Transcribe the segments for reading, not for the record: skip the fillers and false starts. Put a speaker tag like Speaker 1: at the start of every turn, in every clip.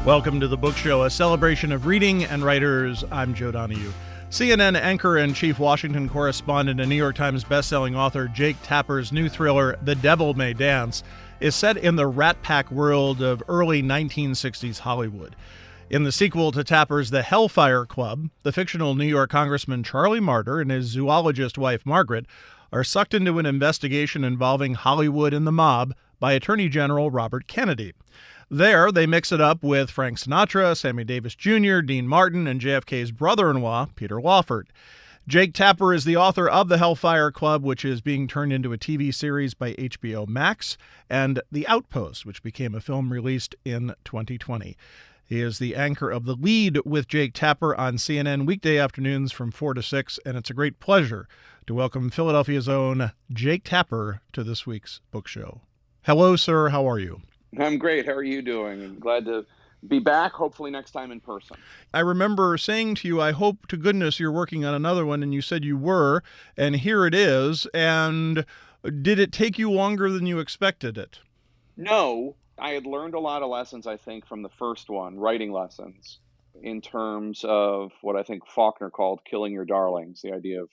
Speaker 1: Welcome to the Book Show, a celebration of reading and writers. I'm Joe Donahue. CNN anchor and chief Washington correspondent and New York Times bestselling author Jake Tapper's new thriller, The Devil May Dance, is set in the Rat Pack world of early 1960s Hollywood. In the sequel to Tapper's The Hellfire Club, the fictional New York Congressman Charlie Martyr and his zoologist wife Margaret are sucked into an investigation involving Hollywood and the mob by Attorney General Robert Kennedy. There, they mix it up with Frank Sinatra, Sammy Davis Jr., Dean Martin, and JFK's brother-in-law, Peter Lawford. Jake Tapper is the author of The Hellfire Club, which is being turned into a TV series by HBO Max, and The Outpost, which became a film released in 2020. He is the anchor of The Lead with Jake Tapper on CNN weekday afternoons from 4 to 6, and it's a great pleasure to welcome Philadelphia's own Jake Tapper to this week's book show. Hello, sir. How are you?
Speaker 2: I'm great. How are you doing? I'm glad to be back, hopefully next time in person.
Speaker 1: I remember saying to you, I hope to goodness you're working on another one, and you said you were, and here it is. And did it take you longer than you expected it?
Speaker 2: No, I had learned a lot of lessons, I think, from the first one, writing lessons, in terms of what I think Faulkner called killing your darlings, the idea of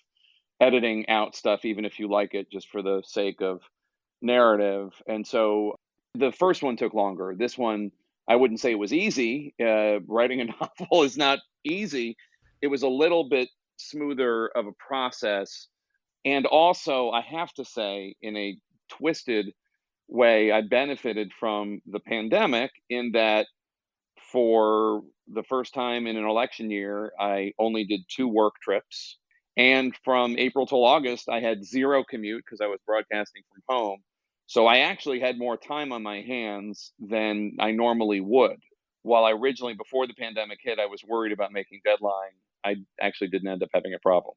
Speaker 2: editing out stuff, even if you like it, just for the sake of narrative. And so the first one took longer. This one, I wouldn't say it was easy. Writing a novel is not easy. It was a little bit smoother of a process. And also, I have to say, in a twisted way, I benefited from the pandemic in that for the first time in an election year, I only did 2 work trips. And from April till August, I had 0 commute because I was broadcasting from home. So I actually had more time on my hands than I normally would. While I originally, before the pandemic hit, I was worried about making deadline, I actually didn't end up having a problem.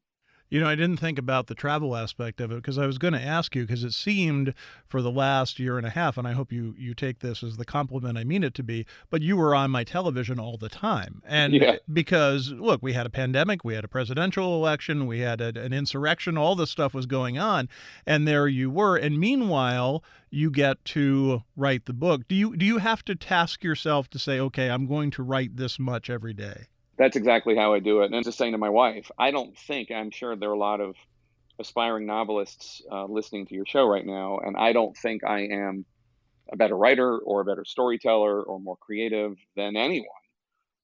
Speaker 1: You know, I didn't think about the travel aspect of it because I was going to ask you, because it seemed for the last year and a half, and I hope you take this as the compliment I mean it to be, but you were on my television all the time. And
Speaker 2: Yeah.
Speaker 1: because, look, we had a pandemic, we had a presidential election, we had an insurrection, all this stuff was going on, and there you were. And meanwhile, you get to write the book. Do you have to task yourself to say, okay, I'm going to write this much every day?
Speaker 2: That's exactly how I do it. And I'm just saying to my wife, I'm sure there are a lot of aspiring novelists listening to your show right now, and I don't think I am a better writer or a better storyteller or more creative than anyone.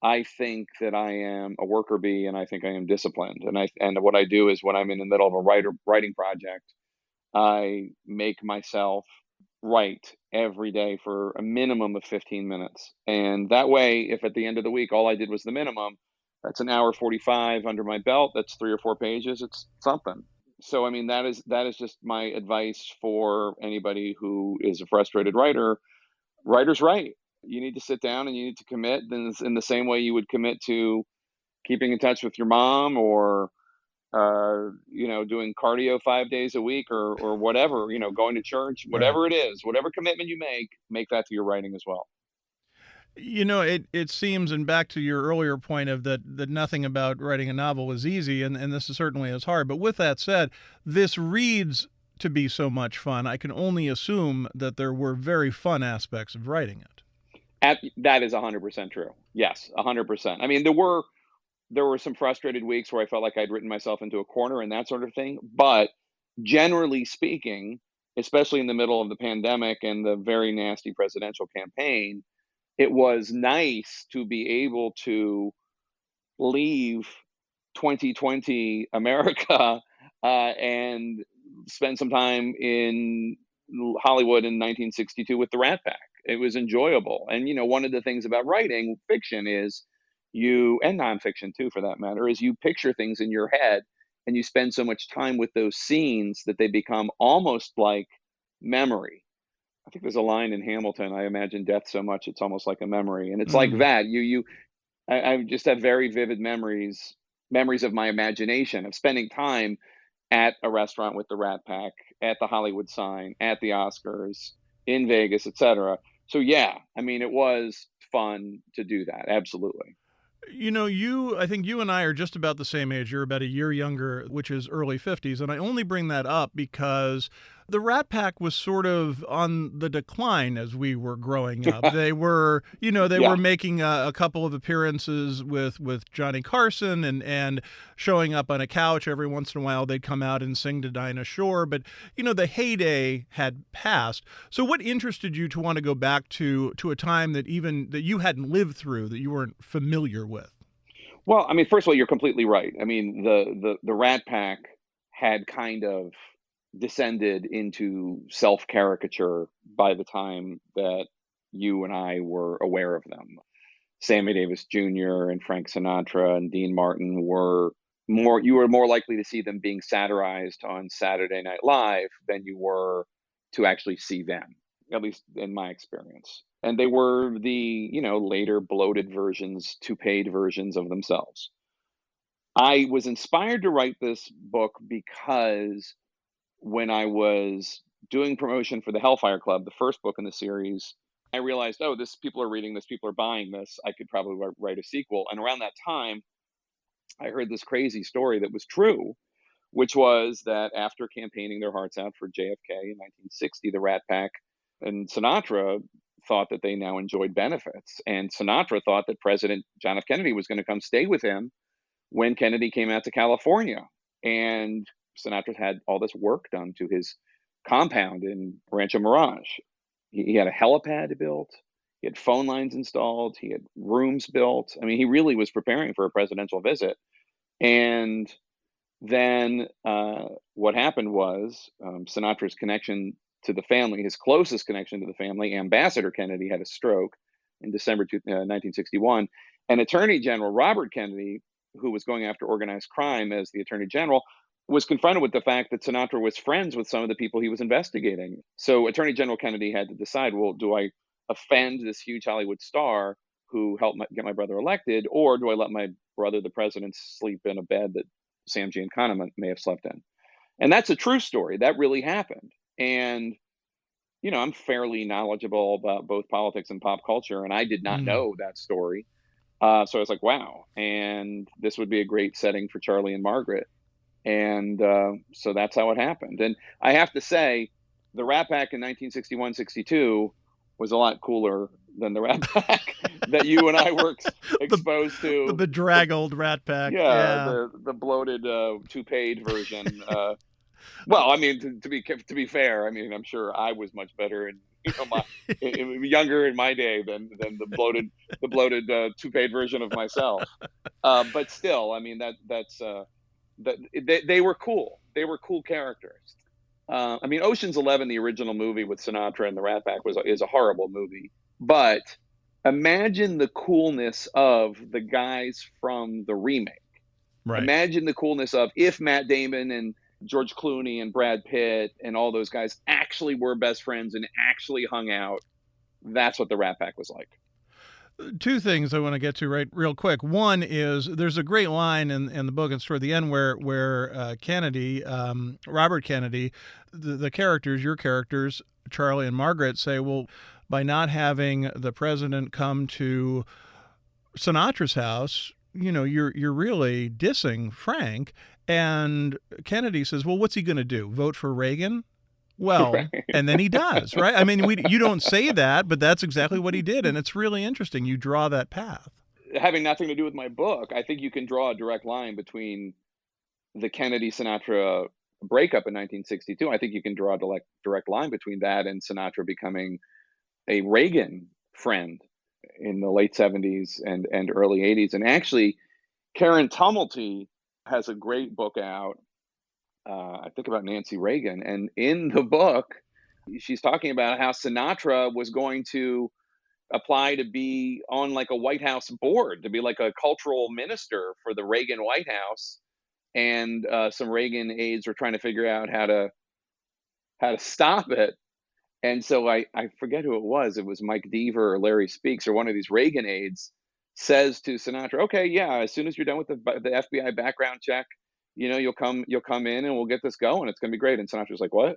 Speaker 2: I think that I am a worker bee, and I think I am disciplined. And what I do is when I'm in the middle of a writing project, I make myself write every day for a minimum of 15 minutes. And that way, if at the end of the week all I did was the minimum, that's an hour 45 under my belt. That's 3 or 4 pages. It's something. So, I mean, that is just my advice for anybody who is a frustrated writer. Writers write. You need to sit down and you need to commit in the same way you would commit to keeping in touch with your mom or doing cardio 5 days a week or whatever, going to church,
Speaker 1: Right.
Speaker 2: whatever it is, whatever commitment you make that to your writing as well.
Speaker 1: You know, it seems, and back to your earlier point of that nothing about writing a novel is easy, and this is certainly is hard. But with that said, this reads to be so much fun. I can only assume that there were very fun aspects of writing it.
Speaker 2: That is 100% true. Yes, 100%. I mean, there were some frustrated weeks where I felt like I'd written myself into a corner and that sort of thing. But generally speaking, especially in the middle of the pandemic and the very nasty presidential campaign, it was nice to be able to leave 2020 America and spend some time in Hollywood in 1962 with the Rat Pack. It was enjoyable. And, one of the things about writing fiction is and nonfiction too, for that matter, is you picture things in your head and you spend so much time with those scenes that they become almost like memory. I think there's a line in Hamilton, I imagine death so much it's almost like a memory. And it's like
Speaker 1: Mm.
Speaker 2: that. I just have very vivid memories of my imagination of spending time at a restaurant with the Rat Pack, at the Hollywood sign, at the Oscars, in Vegas, etc. So yeah, I mean, it was fun to do that. Absolutely.
Speaker 1: You know, I think you and I are just about the same age. You're about a year younger, which is early 50s. And I only bring that up because The Rat Pack was sort of on the decline as we were growing up. They were, they were
Speaker 2: Yeah.
Speaker 1: making a couple of appearances with Johnny Carson and showing up on a couch every once in a while. They'd come out and sing to Dinah Shore, but the heyday had passed. So, what interested you to want to go back to a time that even that you hadn't lived through, that you weren't familiar with?
Speaker 2: Well, I mean, first of all, you're completely right. I mean, the Rat Pack had kind of descended into self caricature by the time that you and I were aware of them. Sammy Davis Jr. and Frank Sinatra and Dean Martin were more, you were more likely to see them being satirized on Saturday Night Live than you were to actually see them, at least in my experience. And they were the, later bloated versions, toupeed versions of themselves. I was inspired to write this book because when I was doing promotion for the Hellfire Club, the first book in the series, I realized, oh, this people are reading this, people are buying this. I could probably write a sequel. And around that time, I heard this crazy story that was true, which was that after campaigning their hearts out for JFK in 1960, the Rat Pack and Sinatra thought that they now enjoyed benefits. And Sinatra thought that President John F. Kennedy was going to come stay with him when Kennedy came out to California. And Sinatra had all this work done to his compound in Rancho Mirage. He had a helipad built, he had phone lines installed, he had rooms built. I mean, he really was preparing for a presidential visit. And then what happened was Sinatra's connection to the family, his closest connection to the family, Ambassador Kennedy, had a stroke in December 1961. And Attorney General Robert Kennedy, who was going after organized crime as the Attorney General, was confronted with the fact that Sinatra was friends with some of the people he was investigating. So Attorney General Kennedy had to decide, well, do I offend this huge Hollywood star who helped get my brother elected, or do I let my brother, the president, sleep in a bed that Sam Giancana may have slept in? And that's a true story. That really happened. And, I'm fairly knowledgeable about both politics and pop culture, and I did not
Speaker 1: Mm.
Speaker 2: know that story. So I was like, wow. And this would be a great setting for Charlie and Margaret. And so that's how it happened. And I have to say, the Rat Pack in 1961-62 was a lot cooler than the Rat Pack that you and I were
Speaker 1: the
Speaker 2: exposed
Speaker 1: the
Speaker 2: to.
Speaker 1: bedraggled Rat Pack.
Speaker 2: Yeah,
Speaker 1: Yeah.
Speaker 2: the bloated toupeed version. Well, I mean, to be fair, I mean, I'm sure I was much better and younger in my day than the bloated toupeed version of myself. But still, I mean that they were cool. They were cool characters. I mean, Ocean's 11, the original movie with Sinatra and the Rat Pack, is a horrible movie. But imagine the coolness of the guys from the remake.
Speaker 1: Right.
Speaker 2: Imagine the coolness of if Matt Damon and George Clooney and Brad Pitt and all those guys actually were best friends and actually hung out. That's what the Rat Pack was like.
Speaker 1: Two things I want to get to right real quick. One is there's a great line in the book. It's toward the end where Kennedy, Robert Kennedy, the characters, your characters, Charlie and Margaret, say, well, by not having the president come to Sinatra's house, you're really dissing Frank. And Kennedy says, well, what's he going to do? Vote for Reagan? Well,
Speaker 2: Right.
Speaker 1: and then he does, right? I mean, you don't say that, but that's exactly what he did. And it's really interesting. You draw that path.
Speaker 2: Having nothing to do with my book, I think you can draw a direct line between the Kennedy Sinatra breakup in 1962. I think you can draw a direct line between that and Sinatra becoming a Reagan friend in the late 70s and early 80s. And actually, Karen Tumulty has a great book out, I think about Nancy Reagan. And in the book, she's talking about how Sinatra was going to apply to be on like a White House board, to be like a cultural minister for the Reagan White House. And some Reagan aides were trying to figure out how to stop it. And so I forget who it was. It was Mike Deaver or Larry Speaks or one of these Reagan aides says to Sinatra, "Okay, yeah, as soon as you're done with the FBI background check, you'll come in and we'll get this going. It's gonna be great." And Sinatra's like, "What?"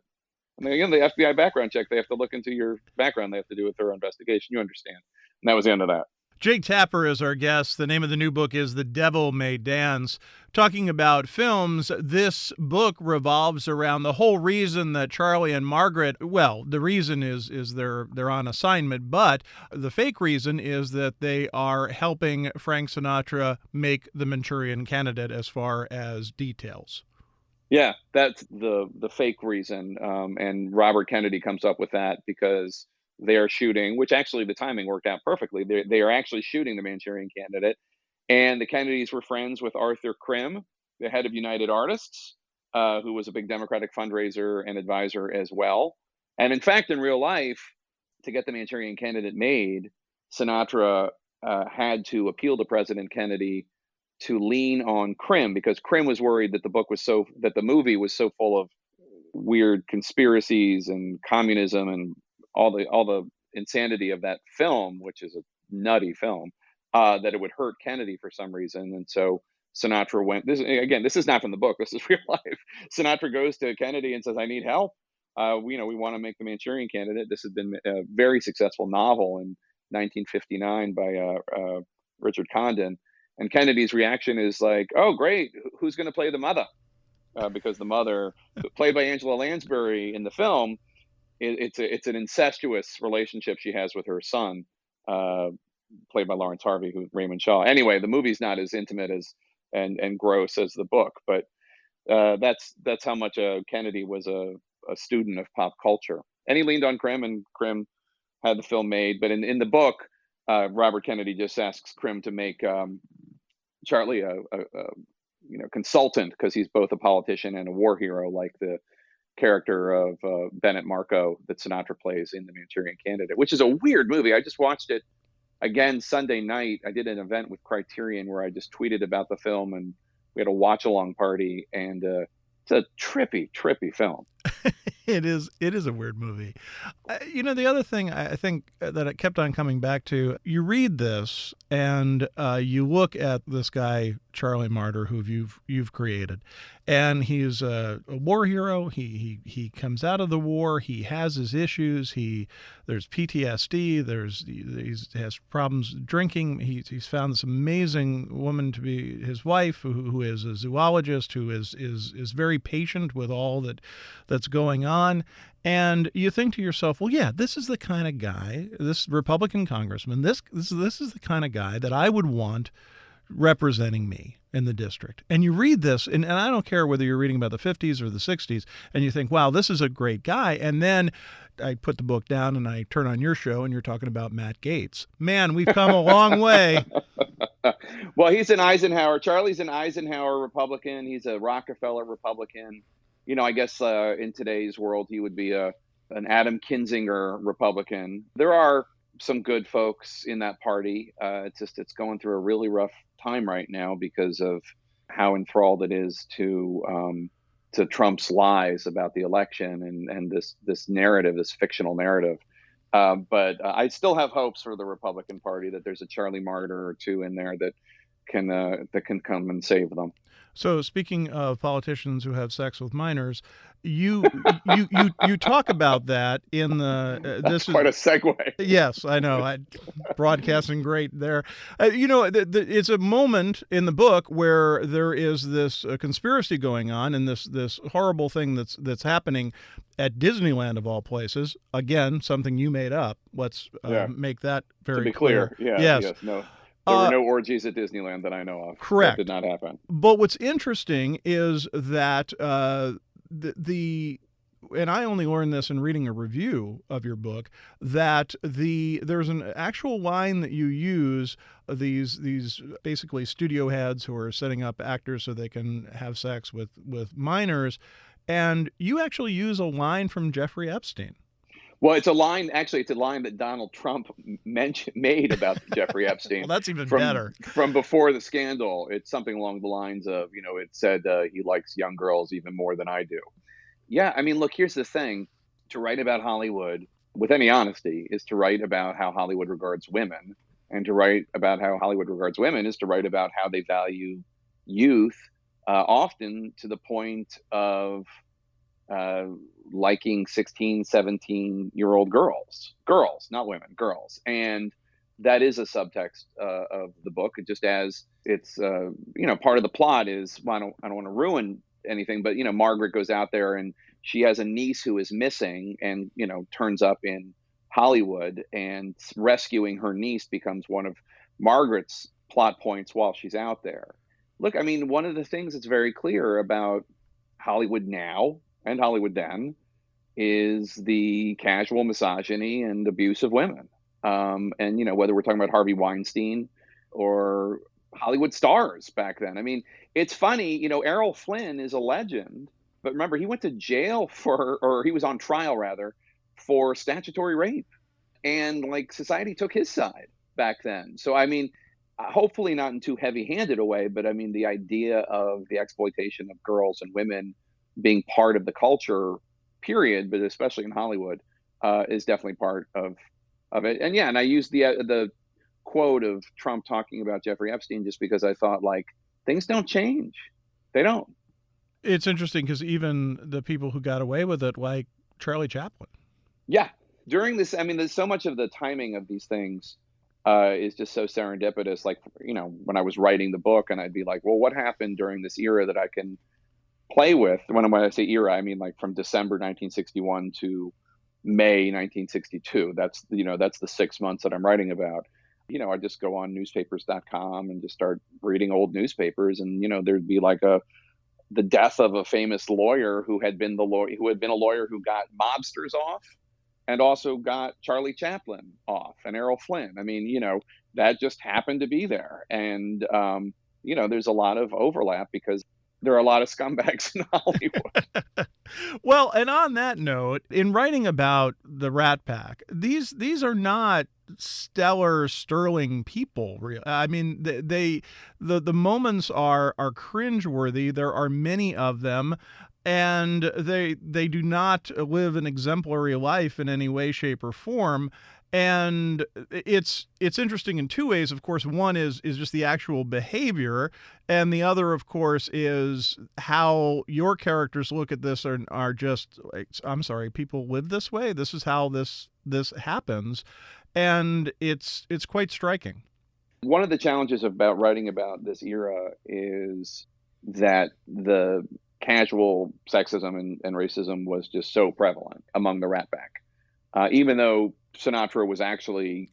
Speaker 2: And then again, the FBI background check, they have to look into your background. They have to do a thorough investigation. You understand? And that was the end of that.
Speaker 1: Jake Tapper is our guest. The name of the new book is The Devil May Dance. Talking about films, this book revolves around the whole reason that Charlie and Margaret, well, the reason is they're on assignment, but the fake reason is that they are helping Frank Sinatra make The Manchurian Candidate as far as details.
Speaker 2: Yeah, that's the fake reason. And Robert Kennedy comes up with that because they are shooting, which actually the timing worked out perfectly. They are actually shooting The Manchurian Candidate, and the Kennedys were friends with Arthur Krim, the head of United Artists, who was a big Democratic fundraiser and advisor as well. And in fact, in real life, to get The Manchurian Candidate made, Sinatra had to appeal to President Kennedy to lean on Krim because Krim was worried that the movie was so full of weird conspiracies and communism and all the insanity of that film, which is a nutty film, that it would hurt Kennedy for some reason. And so Sinatra went. This is not from the book. This is real life. Sinatra goes to Kennedy and says, "I need help. We want to make The Manchurian Candidate." This had been a very successful novel in 1959 by Richard Condon. And Kennedy's reaction is like, "Oh, great! Who's going to play the mother?" Because the mother, played by Angela Lansbury in the film, it's an incestuous relationship she has with her son, uh, played by Lawrence Harvey, who's Raymond Shaw. Anyway, the movie's not as intimate as and gross as the book, but that's how much Kennedy was a student of pop culture, and he leaned on Krim, and Krim had the film made. But in the book, Robert Kennedy just asks Krim to make Charlie a consultant because he's both a politician and a war hero, like the character of Bennett Marco that Sinatra plays in The Manchurian Candidate, which is a weird movie. I just watched it again Sunday night. I did an event with Criterion where I just tweeted about the film, and we had a watch along party, and it's a trippy film.
Speaker 1: It is a weird movie. The other thing I think that it kept on coming back to, you read this and you look at this guy Charlie Martyr, who you've created, and he's a war hero. He comes out of the war. He has his issues. There's PTSD. He has problems drinking. He's found this amazing woman to be his wife, who is a zoologist, who is very patient with all that's going on. And you think to yourself, well, yeah, this is the kind of guy, this Republican congressman, this is the kind of guy that I would want representing me in the district. And you read this, and I don't care whether you're reading about the 50s or the 60s, and you think, wow, this is a great guy. And then I put the book down and I turn on your show and you're talking about Matt Gaetz. Man, we've come a long way.
Speaker 2: Well, he's an Eisenhower. Charlie's an Eisenhower Republican. He's a Rockefeller Republican. I guess in today's world, he would be an Adam Kinzinger Republican. There are some good folks in that party. It's going through a really rough time right now because of how enthralled it is to Trump's lies about the election and this narrative, this fictional narrative. But I still have hopes for the Republican Party that there's a Charlie Martyr or two in there that can come and save them.
Speaker 1: So, speaking of politicians who have sex with minors, you talk about that in the.
Speaker 2: That's quite a segue.
Speaker 1: Yes, I know. Broadcasting great there. It's a moment in the book where there is this conspiracy going on, and this horrible thing that's happening at Disneyland of all places. Again, something you made up. Let's make that very
Speaker 2: to be clear. Yeah.
Speaker 1: Yes.
Speaker 2: No. There were no orgies at Disneyland that I know of.
Speaker 1: Correct.
Speaker 2: That did not happen.
Speaker 1: But what's interesting is that and I only learned this in reading a review of your book, that there's an actual line that you use, these basically studio heads who are setting up actors so they can have sex with minors, and you actually use a line from Jeffrey Epstein.
Speaker 2: Well, it's a line that Donald Trump made about Jeffrey Epstein.
Speaker 1: Well, that's even better.
Speaker 2: From before the scandal, it's something along the lines of, it said he likes young girls even more than I do. Yeah, I mean, look, here's the thing. To write about Hollywood with any honesty is to write about how Hollywood regards women. And to write about how Hollywood regards women is to write about how they value youth, often to the point of liking 16, 17-year-old girls, not women, girls. And that is a subtext of the book. Just as it's part of the plot is, well, I don't want to ruin anything, but Margaret goes out there and she has a niece who is missing, and turns up in Hollywood, and rescuing her niece becomes one of Margaret's plot points while she's out there. Look, I mean, one of the things that's very clear about Hollywood now and Hollywood then is the casual misogyny and abuse of women. And whether we're talking about Harvey Weinstein or Hollywood stars back then. I mean, it's funny, Errol Flynn is a legend, but remember, he went to jail or he was on trial rather, for statutory rape. And like, society took his side back then. So I mean, hopefully not in too heavy-handed a way, but I mean, the idea of the exploitation of girls and women being part of the culture, period, but especially in Hollywood, is definitely part of it. And yeah, and I used the quote of Trump talking about Jeffrey Epstein just because I thought, like, things don't change. They don't.
Speaker 1: It's interesting because even the people who got away with it, like Charlie Chaplin.
Speaker 2: Yeah. During this, I mean, there's so much of the timing of these things is just so serendipitous. Like, when I was writing the book, and I'd be like, well, what happened during this era that I can play with? When I say era, I mean like from December 1961 to May 1962. That's the 6 months that I'm writing about. I just go on newspapers.com and just start reading old newspapers, and there'd be like the death of a famous lawyer who had been a lawyer who got mobsters off, and also got Charlie Chaplin off, and Errol Flynn. I mean, that just happened to be there. And there's a lot of overlap because there are a lot of scumbags in Hollywood.
Speaker 1: Well, and on that note, in writing about the Rat Pack, these are not stellar, sterling people. I mean, the moments are cringeworthy. There are many of them, and they do not live an exemplary life in any way, shape, or form. And it's interesting in two ways. Of course, one is just the actual behavior, and the other, of course, is how your characters look at this and are just like, I'm sorry, people live this way. This is how this happens, and it's quite striking.
Speaker 2: One of the challenges about writing about this era is that the casual sexism and racism was just so prevalent among the Rat Pack. Even though Sinatra was actually,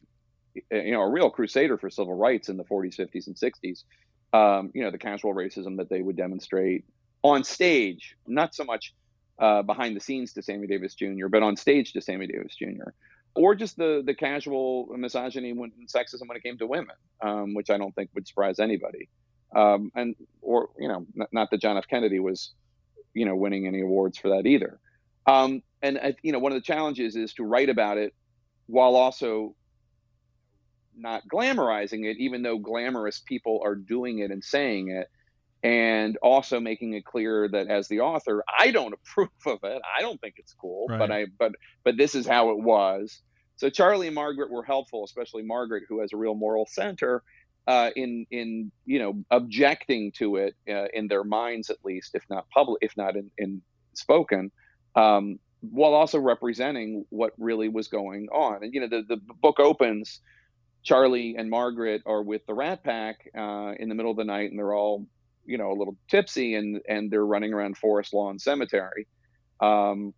Speaker 2: a real crusader for civil rights in the 40s, 50s, and 60s, the casual racism that they would demonstrate on stage, not so much behind the scenes to Sammy Davis Jr., but on stage to Sammy Davis Jr., or just the casual misogyny and sexism when it came to women, which I don't think would surprise anybody. Not that John F. Kennedy was, winning any awards for that either. One of the challenges is to write about it while also not glamorizing it, even though glamorous people are doing it and saying it, and also making it clear that as the author, I don't approve of it. I don't think it's cool,
Speaker 1: Right.
Speaker 2: but this is how it was. So Charlie and Margaret were helpful, especially Margaret, who has a real moral center, in objecting to it in their minds, at least, if not public, if not in spoken, while also representing what really was going on. And the book opens. Charlie and Margaret are with the Rat Pack in the middle of the night, and they're all a little tipsy, and they're running around Forest Lawn Cemetery. Um,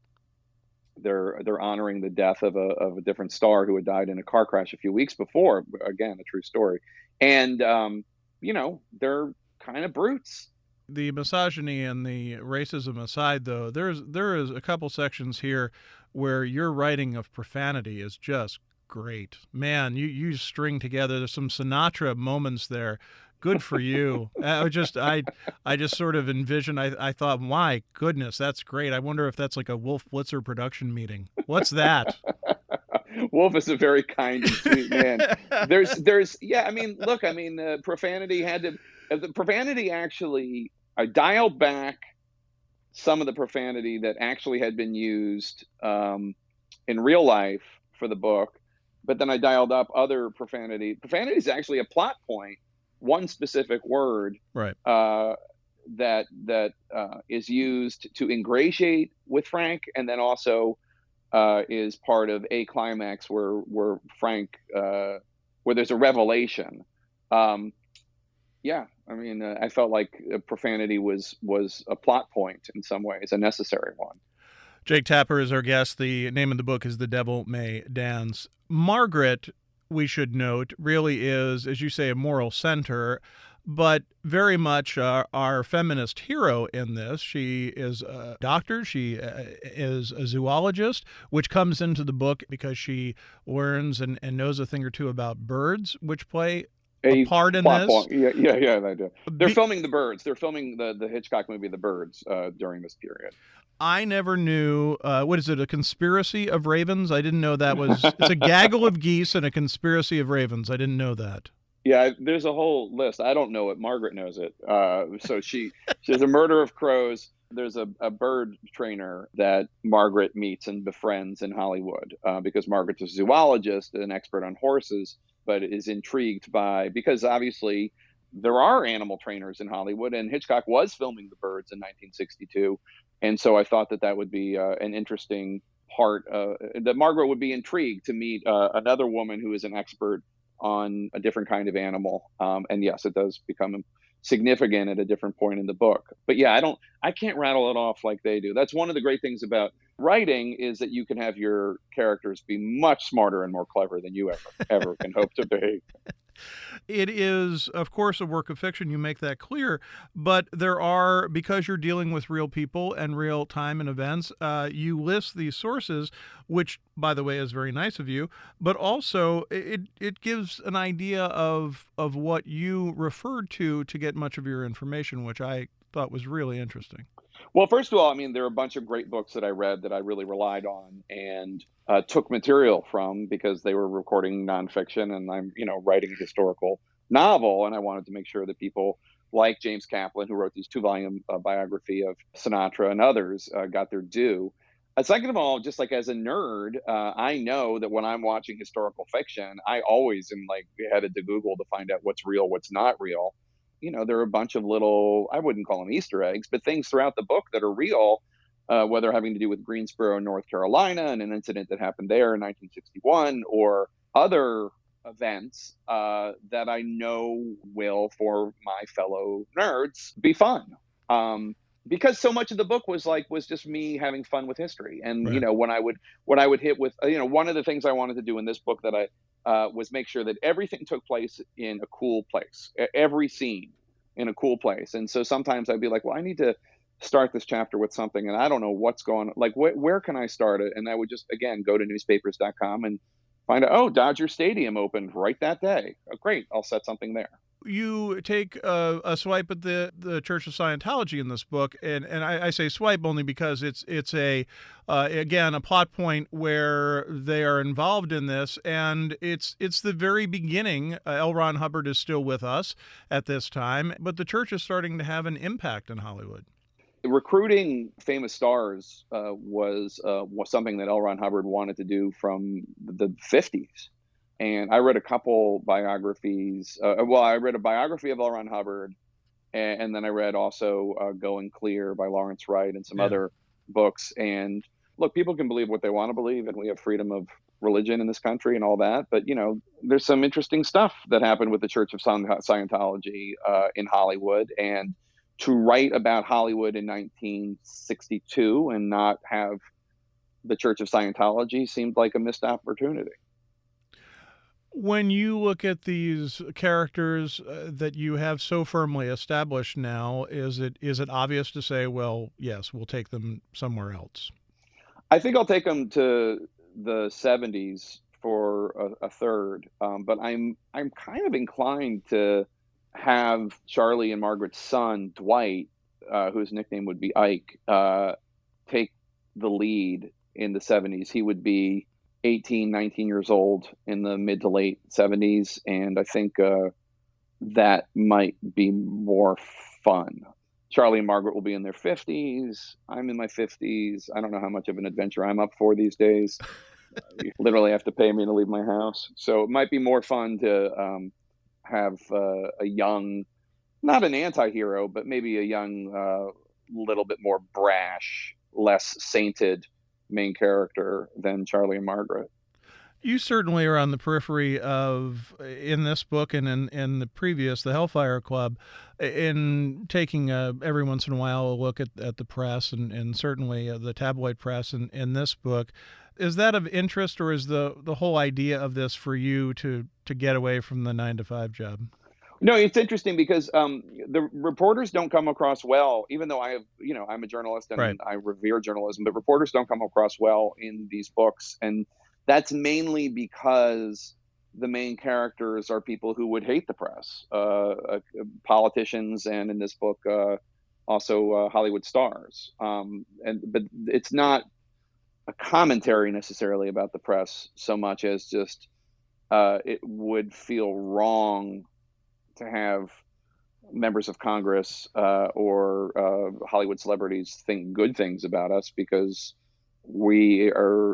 Speaker 2: they're honoring the death of a different star who had died in a car crash a few weeks before. Again, a true story. And they're kind of brutes.
Speaker 1: The misogyny and the racism aside, though, there is a couple sections here where your writing of profanity is just great. Man, you string together. There's some Sinatra moments there. Good for you. I just sort of envisioned. I thought, my goodness, that's great. I wonder if that's like a Wolf Blitzer production meeting. What's that?
Speaker 2: Wolf is a very kind and sweet man. Yeah. I mean, look. I mean, the profanity actually. I dialed back some of the profanity that actually had been used in real life for the book, but then I dialed up other profanity. Profanity is actually a plot point. One specific word
Speaker 1: Right.
Speaker 2: That is used to ingratiate with Frank, and then also is part of a climax where Frank where there's a revelation. Um, yeah, I mean, I felt like profanity was a plot point in some ways, a necessary one.
Speaker 1: Jake Tapper is our guest. The name of the book is The Devil May Dance. Margaret, we should note, really is, as you say, a moral center, but very much our feminist hero in this. She is a doctor. She is a zoologist, which comes into the book because she learns and knows a thing or two about birds, which play a
Speaker 2: A
Speaker 1: part in
Speaker 2: plot
Speaker 1: this.
Speaker 2: point. Yeah, yeah, yeah, they do. They're
Speaker 1: Be-
Speaker 2: filming The Birds. They're filming the Hitchcock movie The Birds during this period.
Speaker 1: I never knew. What is it? A conspiracy of ravens? I didn't know that was. It's a gaggle of geese and a conspiracy of ravens. I didn't know that.
Speaker 2: Yeah, there's a whole list. I don't know it. Margaret knows it. So she's a murder of crows. There's a bird trainer that Margaret meets and befriends in Hollywood because Margaret's a zoologist, an expert on horses, but is intrigued by, because obviously there are animal trainers in Hollywood, and Hitchcock was filming The Birds in 1962, and so I thought that that would be an interesting part. That Margaret would be intrigued to meet another woman who is an expert on a different kind of animal. And yes, it does become significant at a different point in the book. But yeah, I can't rattle it off like they do. That's one of the great things about writing, is that you can have your characters be much smarter and more clever than you ever can hope to be.
Speaker 1: It is, of course, a work of fiction. You make that clear. But there are, because you're dealing with real people and real time and events, you list these sources, which, by the way, is very nice of you. But also, it gives an idea of what you referred to get much of your information, which I thought was really interesting.
Speaker 2: Well, first of all, I mean, there are a bunch of great books that I read that I really relied on and took material from, because they were recording nonfiction, and I'm, writing a historical novel, and I wanted to make sure that people like James Kaplan, who wrote these two-volume biography of Sinatra and others, got their due. Second of all, just like as a nerd, I know that when I'm watching historical fiction, I always am like headed to Google to find out what's real, what's not real. There are a bunch of little, I wouldn't call them Easter eggs, but things throughout the book that are real, whether having to do with Greensboro, North Carolina, and an incident that happened there in 1961, or other events that I know will, for my fellow nerds, be fun. Because so much of the book was just me having fun with history, and
Speaker 1: Right.
Speaker 2: when I would hit with, one of the things I wanted to do in this book that I was make sure that everything took place in a cool place, every scene in a cool place. And so sometimes I'd be like, well, I need to start this chapter with something, and I don't know what's going on. Like, where can I start it? And I would just, again, go to newspapers.com and find out, oh, Dodger Stadium opened right that day. Oh, great. I'll set something there.
Speaker 1: You take a swipe at the Church of Scientology in this book, and I say swipe only because it's a again, a plot point where they are involved in this, and it's the very beginning. L. Ron Hubbard is still with us at this time, but the church is starting to have an impact in Hollywood.
Speaker 2: Recruiting famous stars was something that L. Ron Hubbard wanted to do from the 50s. And I read a couple biographies. I read a biography of L. Ron Hubbard, and then I read also Going Clear by Lawrence Wright, and some
Speaker 1: Yeah.
Speaker 2: other books. And look, people can believe what they want to believe, and we have freedom of religion in this country and all that. But there's some interesting stuff that happened with the Church of Scientology in Hollywood, and to write about Hollywood in 1962 and not have the Church of Scientology seemed like a missed opportunity.
Speaker 1: When you look at these characters that you have so firmly established now, is it obvious to say, well, yes, we'll take them somewhere else?
Speaker 2: I think I'll take them to the 70s for a third, but I'm kind of inclined to have Charlie and Margaret's son Dwight, whose nickname would be Ike, take the lead in the 70s. He would be 18, 19 years old in the mid to late 70s, and I think that might be more fun. Charlie and Margaret will be in their 50s. I'm in my 50s. I don't know how much of an adventure I'm up for these days. You literally have to pay me to leave my house. So it might be more fun to have a young, not an anti hero, but maybe a young, little bit more brash, less sainted main character than Charlie and Margaret.
Speaker 1: You certainly are on the periphery of, in this book and in the previous, the Hellfire Club, in taking every once in a while a look at the press and certainly the tabloid press in this book. Is that of interest, or is the whole idea of this for you to get away from the 9 to 5 job?
Speaker 2: No, it's interesting because the reporters don't come across well, even though I'm a journalist
Speaker 1: Right.
Speaker 2: and I revere journalism, but reporters don't come across well in these books. And that's mainly because the main characters are people who would hate the press, politicians, and in this book, also Hollywood stars. But it's not a commentary necessarily about the press so much as just it would feel wrong to have members of Congress or Hollywood celebrities think good things about us because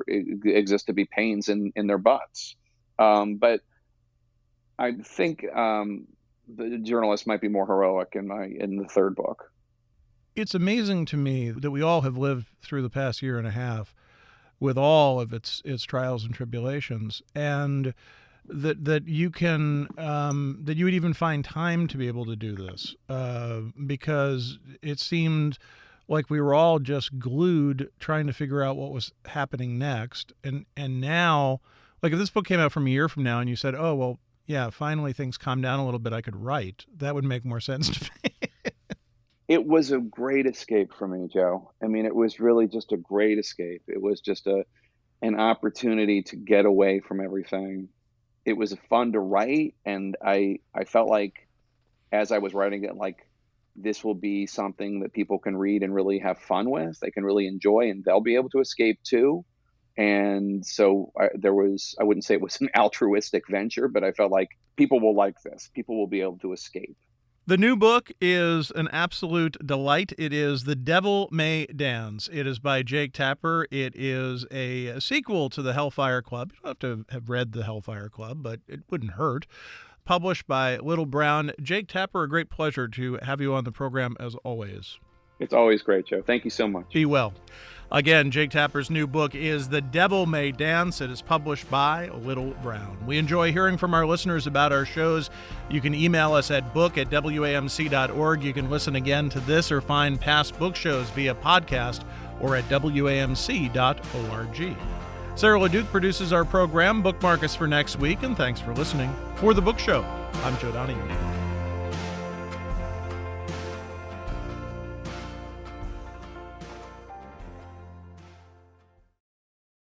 Speaker 2: exist to be pains in their butts. But I think the journalist might be more heroic in the third book.
Speaker 1: It's amazing to me that we all have lived through the past year and a half with all of its trials and tribulations, and that you can that you would even find time to be able to do this, because it seemed like we were all just glued trying to figure out what was happening next. And now, like, if this book came out from a year from now and you said, oh, well, yeah, finally things calmed down a little bit, I could write, that would make more sense to me.
Speaker 2: It was a great escape for me, Joe. I mean, it was really just a great escape. It was just an opportunity to get away from everything. It was fun to write, and I felt like as I was writing it, like, this will be something that people can read and really have fun with. They can really enjoy, and they'll be able to escape too. And so I wouldn't say it was an altruistic venture, but I felt like people will like this. People will be able to escape.
Speaker 1: The new book is an absolute delight. It is The Devil May Dance. It is by Jake Tapper. It is a sequel to The Hellfire Club. You don't have to have read The Hellfire Club, but it wouldn't hurt. Published by Little Brown. Jake Tapper, a great pleasure to have you on the program as always.
Speaker 2: It's always great, Joe. Thank you so much.
Speaker 1: Be well. Again, Jake Tapper's new book is The Devil May Dance. It is published by Little Brown. We enjoy hearing from our listeners about our shows. You can email us at book@wamc.org. You can listen again to this or find past book shows via podcast or at wamc.org. Sarah LeDuc produces our program. Bookmark us for next week, and thanks for listening. For The Book Show, I'm Joe Donahue.